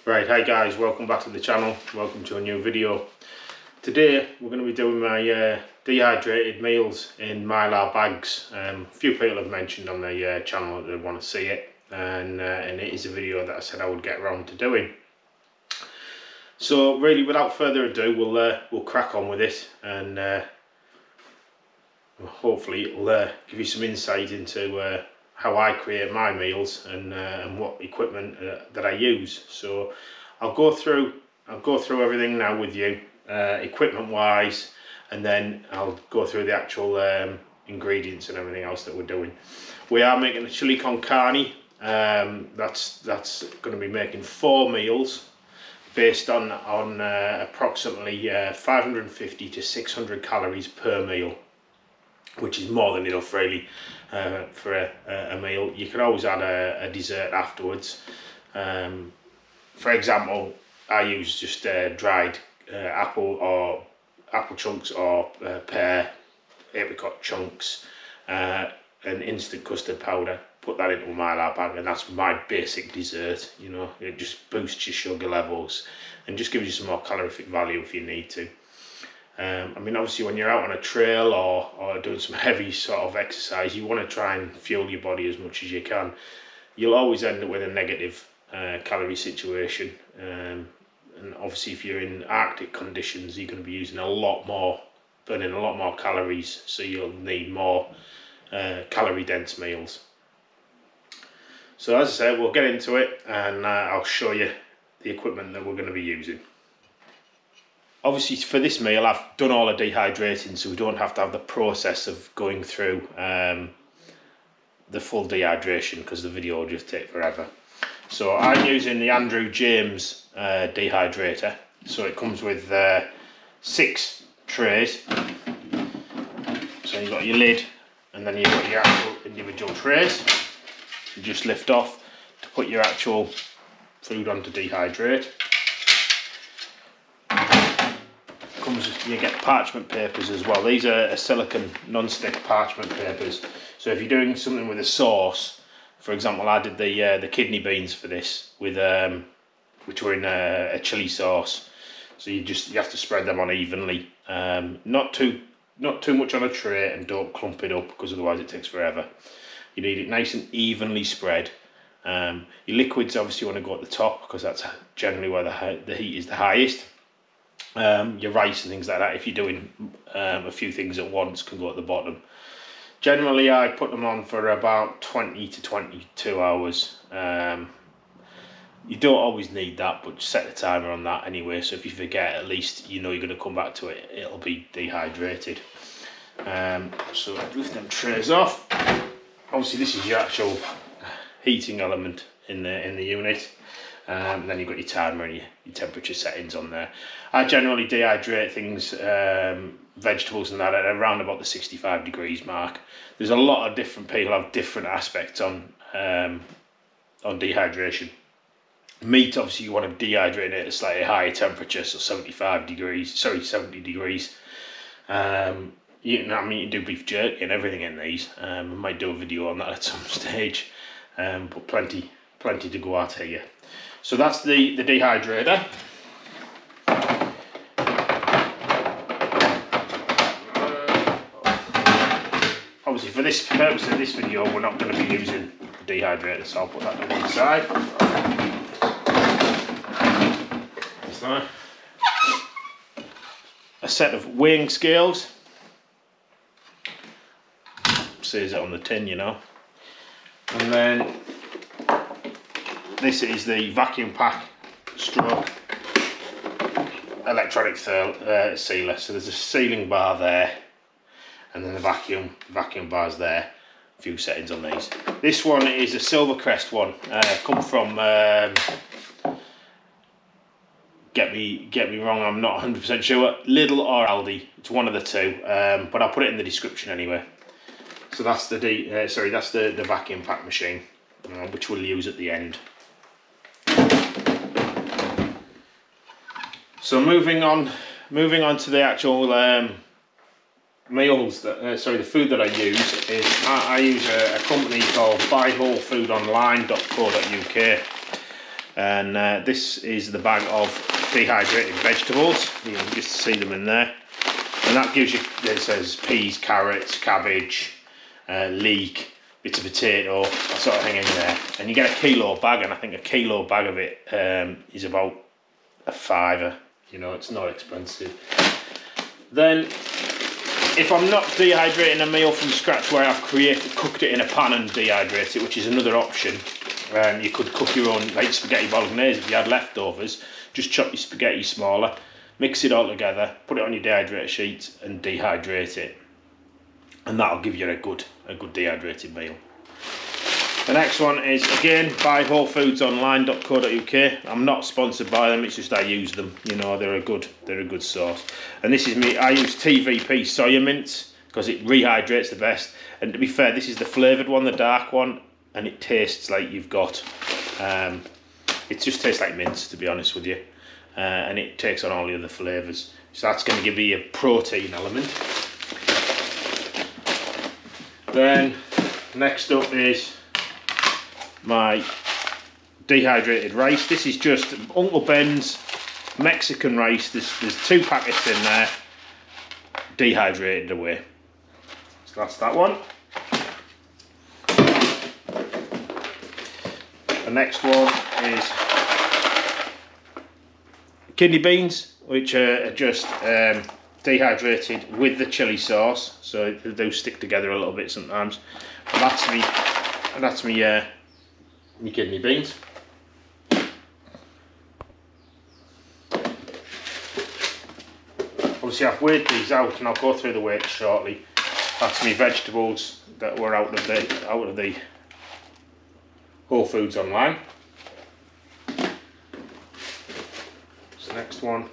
Right, hi guys, welcome back to the channel, welcome to a new video. Today we're going to be doing my dehydrated meals in Mylar bags. A few people have mentioned on the channel that they want to see it, and it is a video that I said I would get around to doing. So really, without further ado, we'll crack on with it, and hopefully it'll give you some insight into how I create my meals and what equipment that I use. So I'll go through everything now with you, equipment wise, and then I'll go through the actual ingredients and everything else that we're doing. We are making a chili con carne. That's going to be making 4 meals based on approximately 550 to 600 calories per meal, which is more than enough really for a meal. You can always add a dessert afterwards. For example, I use just dried apple chunks or pear, apricot chunks, and instant custard powder. Put that into a Mylar bag, and that's my basic dessert. You know, it just boosts your sugar levels and just gives you some more calorific value if you need to. I mean, obviously when you're out on a trail or doing some heavy sort of exercise, you want to try and fuel your body as much as you can. You'll always end up with a negative calorie situation, and obviously if you're in Arctic conditions, you're going to be using burning a lot more calories, so you'll need more calorie dense meals. So as I said, we'll get into it, and I'll show you the equipment that we're going to be using. Obviously for this meal I've done all the dehydrating, so we don't have to have the process of going through the full dehydration, because the video will just take forever. So I'm using the Andrew James dehydrator. So it comes with 6 trays. So you've got your lid, and then you've got your actual individual trays. You just lift off to put your actual food on to dehydrate. You get parchment papers as well. These are silicone non-stick parchment papers. So if you're doing something with a sauce, for example, I did the kidney beans for this with which were in a chili sauce. So you have to spread them on evenly, not too much on a tray, and don't clump it up, because otherwise it takes forever. You need it nice and evenly spread. Your liquids obviously want to go at the top, because that's generally where the heat is the highest. Your rice and things like that, if you're doing a few things at once, can go at the bottom. Generally I put them on for about 20 to 22 hours. You don't always need that, but set the timer on that anyway, so if you forget, at least you know you're going to come back to it, it'll be dehydrated. So lift them trays off. Obviously this is your actual heating element in the unit. And then you've got your timer and your temperature settings on there. I generally dehydrate things, vegetables and that, at around about the 65 degrees mark. There's a lot of different people have different aspects on dehydration. Meat, obviously you want to dehydrate it at a slightly higher temperature, so 70 degrees. You do beef jerky and everything in these. I might do a video on that at some stage, but plenty to go at here. So that's the dehydrator. Obviously for this purpose of this video, we're not going to be using the dehydrator, so I'll put that on one side. So, a set of weighing scales. Says it on the tin, you know. And then this is the vacuum pack stroke electronic sealer. So there's a sealing bar there, and then the vacuum bar's there. A few settings on these. This one is a Silvercrest one. Come from get me wrong, I'm not 100% sure. Lidl or Aldi. It's one of the two. But I'll put it in the description anyway. So that's the vacuum pack machine, which we'll use at the end. So moving on to the actual meals that the food that I use is I use a company called buywholefoodonline.co.uk. And this is the bag of dehydrated vegetables. You can just see them in there. And that gives you, it says peas, carrots, cabbage, leek, bits of potato, that sort of thing in there. And you get a kilo bag, and I think a kilo bag of it is about a £5. You know, it's not expensive. Then, if I'm not dehydrating a meal from scratch where I've cooked it in a pan and dehydrate it, which is another option, you could cook your own, like spaghetti bolognese. If you had leftovers, just chop your spaghetti smaller, mix it all together, put it on your dehydrator sheet and dehydrate it, and that'll give you a good dehydrated meal. The next one is, again, buy wholefoodsonline.co.uk. I'm not sponsored by them, it's just I use them. You know, they're a good source. And this is me. I use TVP soya mints because it rehydrates the best. And to be fair, this is the flavoured one, the dark one, and it tastes like you've got. It just tastes like mints, to be honest with you, and it takes on all the other flavours. So that's going to give you a protein element. Then next up is my dehydrated rice. This is just Uncle Ben's Mexican rice. There's 2 packets in there, dehydrated away. So that's that one. The next one is kidney beans, which are just dehydrated with the chili sauce, so they do stick together a little bit sometimes. But that's me kidney beans. Obviously I've weighed these out and I'll go through the weight shortly. That's me vegetables that were out of the Whole Foods Online. So next one.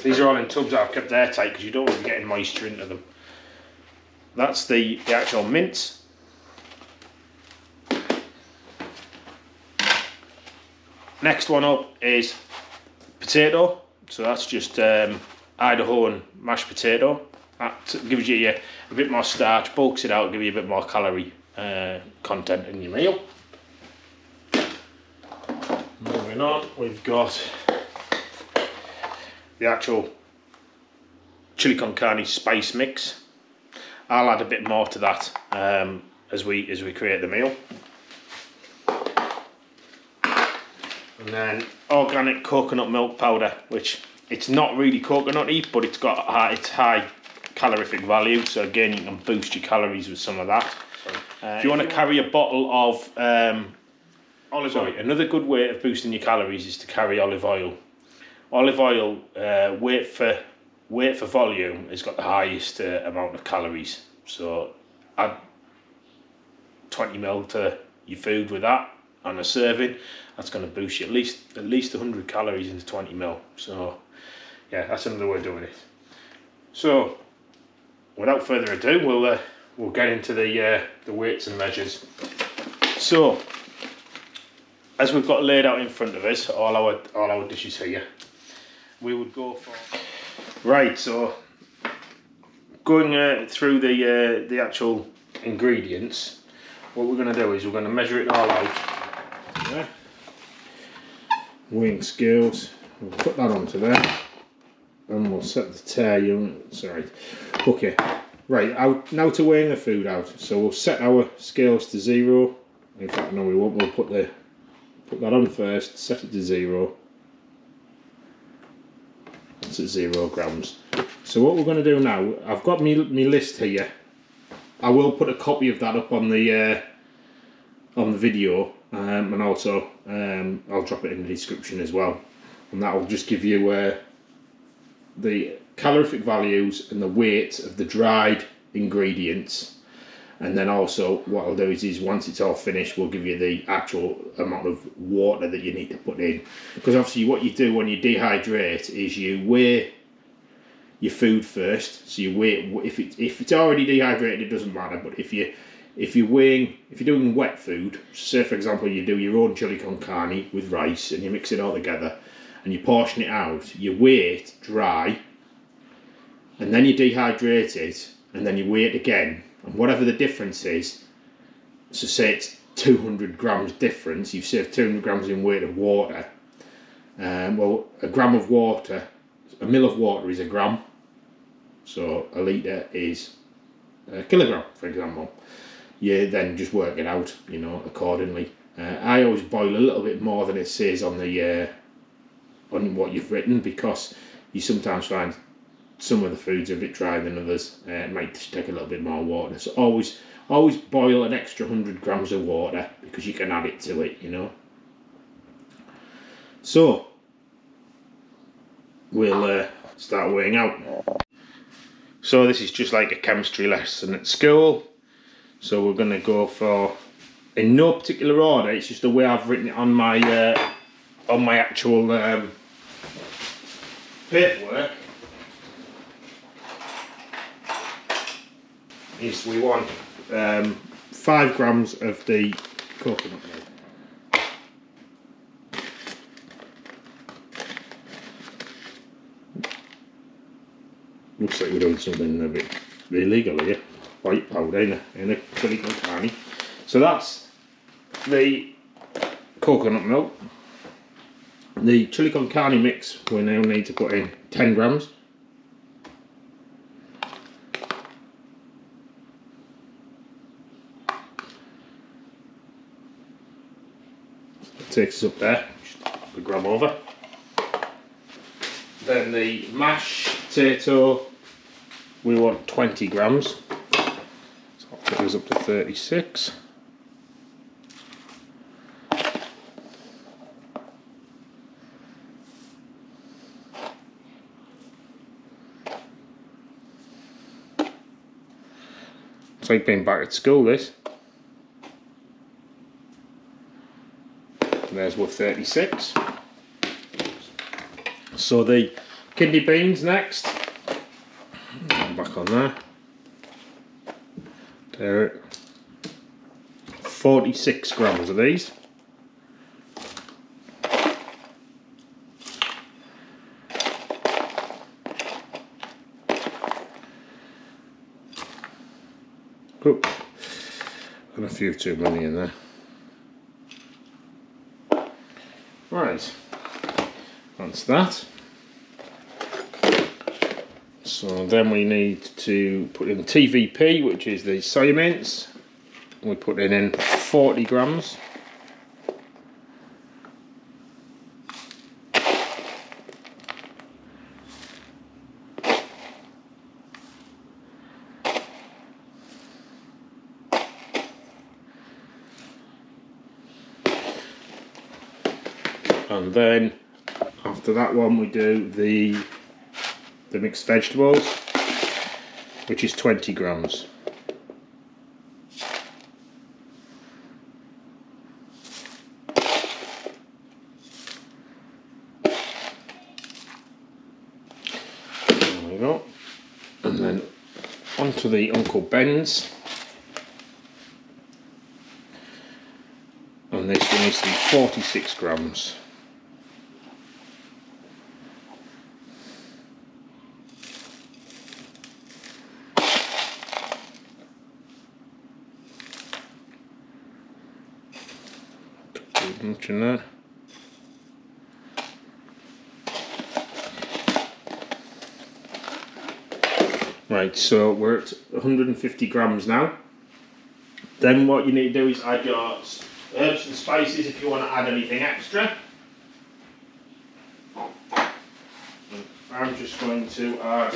These are all in tubs that I've kept airtight because you don't want to be getting moisture into them. That's the actual mince. Next one up is potato. So that's just Idaho and mashed potato. That gives you a bit more starch, bulks it out, gives you a bit more calorie content in your meal. Moving on, we've got the actual chili con carne spice mix. I'll add a bit more to that as we create the meal. And then organic coconut milk powder, which it's not really coconutty, but it's got it's high calorific value. So again, you can boost your calories with some of that. If you want to carry a bottle of olive oil, another good way of boosting your calories is to carry olive oil. Olive oil, weight for volume, has got the highest amount of calories. So add 20 ml to your food with that on a serving. That's going to boost you at least 100 calories into 20 ml. So yeah, that's another way of doing it. So without further ado, we'll get into the weights and measures. So as we've got laid out in front of us, all our dishes here, we would go for. Right, so going through the actual ingredients, what we're going to do is we're going to measure it all out. Yeah. Weighing scales, we'll put that onto there, and we'll set the tare unit. Sorry. Okay. Right. Now to weighing the food out. So we'll set our scales to 0. In fact, no, we won't. We'll put that on first. Set it to 0. It's at 0 grams. So what we're going to do now, I've got me list here. I will put a copy of that up on the video, and also I'll drop it in the description as well, and that will just give you the calorific values and the weight of the dried ingredients. And then also what I'll do is once it's all finished, we'll give you the actual amount of water that you need to put in, because obviously what you do when you dehydrate is you weigh your food first. So you weigh, if it's already dehydrated, it doesn't matter, but if you're doing wet food, say for example you do your own chili con carne with rice and you mix it all together and you portion it out, you weigh it dry and then you dehydrate it and then you weigh it again, and whatever the difference is, so say it's 200 grams difference, you've saved 200 grams in weight of water, Well, a gram of water, a mil of water is a gram, so a litre is a kilogram, for example. You then just work it out, you know, accordingly. I always boil a little bit more than it says on the on what you've written, because you sometimes find some of the foods are a bit drier than others. It might take a little bit more water, so always boil an extra 100 grams of water, because you can add it to it, you know. So we'll start weighing out. So this is just like a chemistry lesson at school. So we're going to go for, in no particular order, it's just the way I've written it on my actual paperwork. Is we want 5 grams of the coconut milk. Looks like we're doing something a bit illegal here. White powder in a chili con carne. So that's the coconut milk. The chili con carne mix we now need to put in 10 grams. That takes us up there, just a gram over. Then the mashed potato, we want 20 grams. So that puts us up to 36. It's like being back at school, this. And there's what, 36. So the kidney beans next. Back on there. There. 46 grams of these. Oh, and a few too many in there. Right, that's that. So then we need to put in TVP, which is the soya mince. We put it in 40 grams. And then after that one we do the mixed vegetables, which is 20 grams. There we go. And then onto the Uncle Ben's. And this one needs to be 46 grams. Much in there. Right, so we're at 150 grams now. Then what you need to do is add your herbs and spices if you want to add anything extra. I'm just going to add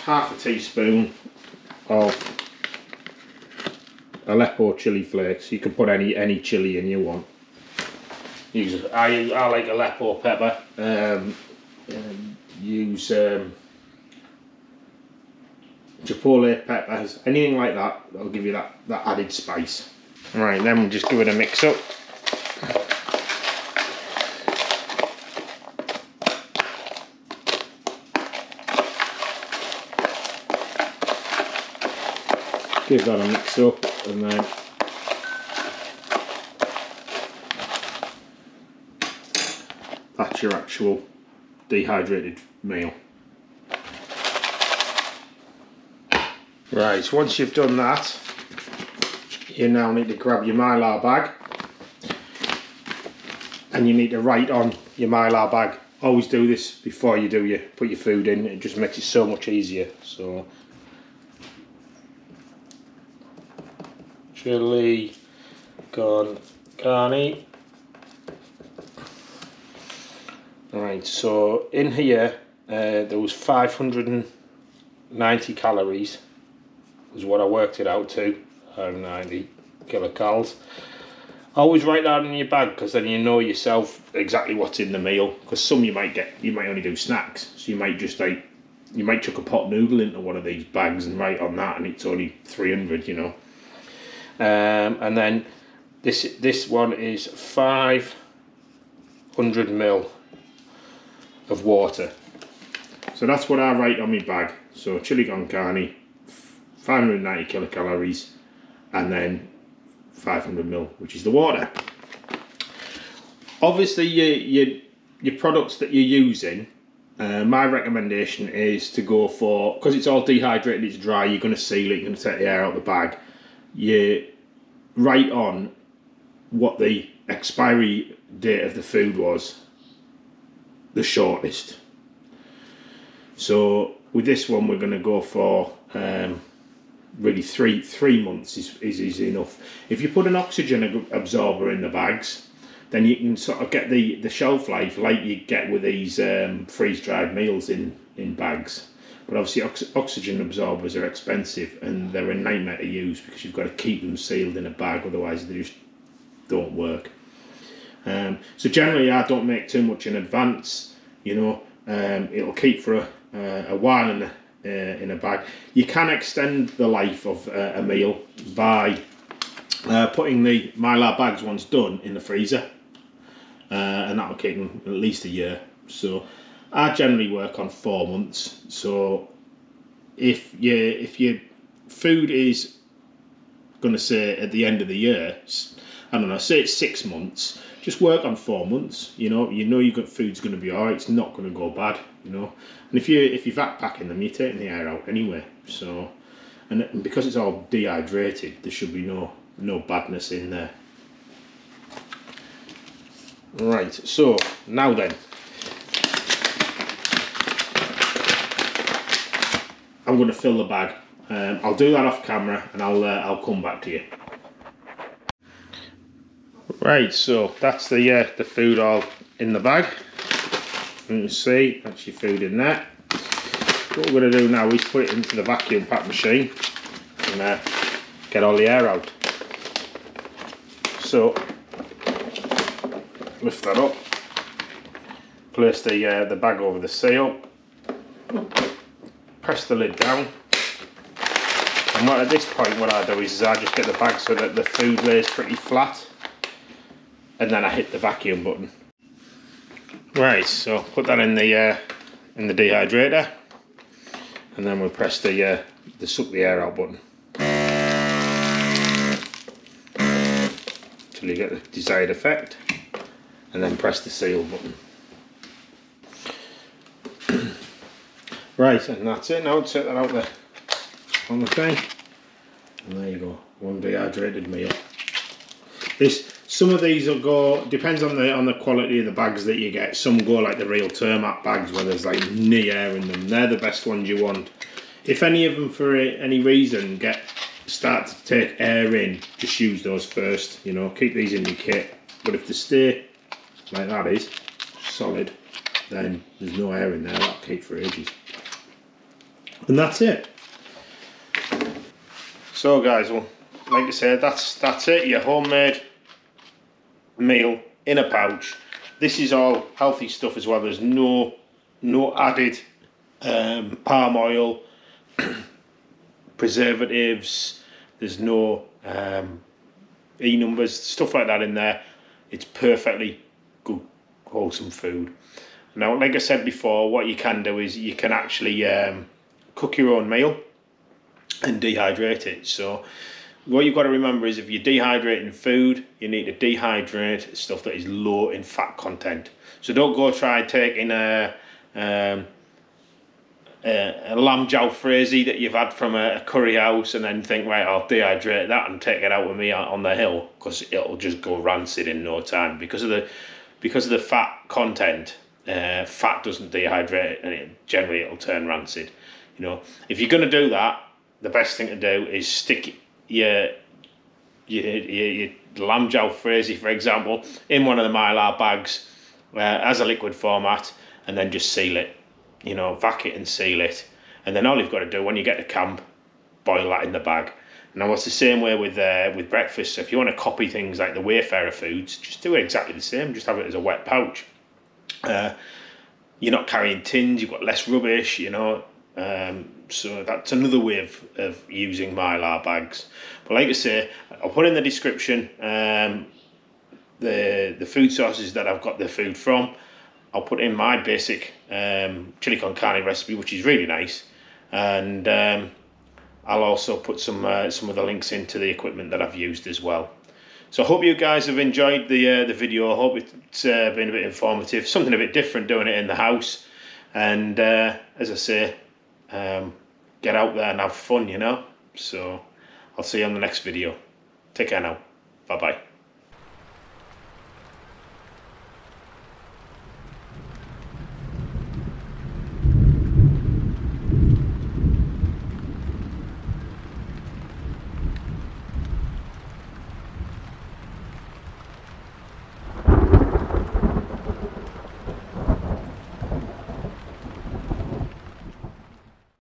half a teaspoon of Aleppo chili flakes. You can put any chili in you want. I like Aleppo pepper. Use chipotle peppers, anything like that. That'll give you that added spice. Right, then we'll just give it a mix up. Give that a mix up, and then that's your actual dehydrated meal. Right, once you've done that, you now need to grab your Mylar bag, and you need to write on your Mylar bag. Always do this before you put your food in. It just makes it so much easier. So chili con carne. Right, so in here there was 590 calories is what I worked it out to. 90 kilocalories. Always write that in your bag, because then you know yourself exactly what's in the meal. Because some you might only do snacks, so you might just you might chuck a pot noodle into one of these bags and write on that, and it's only 300, you know. And then this one is 500 ml of water. So that's what I write on my bag. So chili con carne, 590 kilocalories, and then 500 ml, which is the water. Obviously your products that you're using, my recommendation is to go for, because it's all dehydrated, it's dry, you're going to seal it, you're going to take the air out of the bag, you write on what the expiry date of the food was the shortest. So with this one we're going to go for really three months is easy enough. If you put an oxygen absorber in the bags, then you can sort of get the shelf life like you get with these freeze-dried meals in bags. But obviously oxygen absorbers are expensive, and they're a nightmare to use because you've got to keep them sealed in a bag, otherwise they just don't work. So generally I don't make too much in advance, you know. It'll keep for a while in a bag. You can extend the life of a meal by putting the Mylar bags once done in the freezer, and that'll keep them at least a year. So I generally work on 4 months. So if your food is going to say at the end of the year, I don't know, say it's 6 months, just work on 4 months. You know your food's going to be alright. It's not going to go bad. You know, and if you're vac packing them, you're taking the air out anyway. So, and because it's all dehydrated, there should be no badness in there. Right. So now then, I'm going to fill the bag. I'll do that off camera, and I'll come back to you. Right, so that's the food all in the bag. You can see that's your food in there. What we're going to do now is put it into the vacuum pack machine and get all the air out. So lift that up, place the bag over the seal, press the lid down, and at this point what I do is I just get the bag so that the food lays pretty flat, and then I hit the vacuum button. Right, so put that in the dehydrator, and then we'll press the suck the air out button till you get the desired effect, and then press the seal button. Right, and that's it. Now take that out there on the thing, and there you go, one dehydrated meal. Some of these will go, depends on the quality of the bags that you get. Some go like the real Termat bags where there's like knee air in them. They're the best ones you want. If any of them for any reason start to take air in, just use those first. You know, keep these in your kit. But if they stay like that is solid, then there's no air in there. That'll keep for ages. And that's it. So guys, well, like I said, that's it. Your homemade meal in a pouch. This is all healthy stuff as well. There's no added palm oil, preservatives. There's no E numbers, stuff like that in there. It's perfectly good, wholesome food. Now, like I said before, what you can do is you can actually cook your own meal and dehydrate it. So what you've got to remember is if you're dehydrating food, you need to dehydrate stuff that is low in fat content. So don't go try taking a lamb jalfrezi that you've had from a curry house and then think, right, I'll dehydrate that and take it out with me on the hill, because it'll just go rancid in no time because of because of the fat content, fat doesn't dehydrate, and generally it'll turn rancid. You know, if you're going to do that, the best thing to do is stick your lamb jalfrezi, for example, in one of the Mylar bags as a liquid format, and then just seal it. You know, vac it and seal it, and then all you've got to do when you get to camp, boil that in the bag. Now it's the same way with breakfast. So if you want to copy things like the Wayfarer foods, just do it exactly the same. Just have it as a wet pouch. You're not carrying tins. You've got less rubbish. You know. So that's another way of using Mylar bags. But like I say, I'll put in the description the food sources that I've got the food from. I'll put in my basic chili con carne recipe, which is really nice, and I'll also put some of the links into the equipment that I've used as well. So I hope you guys have enjoyed the video. I hope it's been a bit informative, something a bit different doing it in the house. And as I say, get out there and have fun, you know. So I'll see you on the next video. Take care now. Bye bye.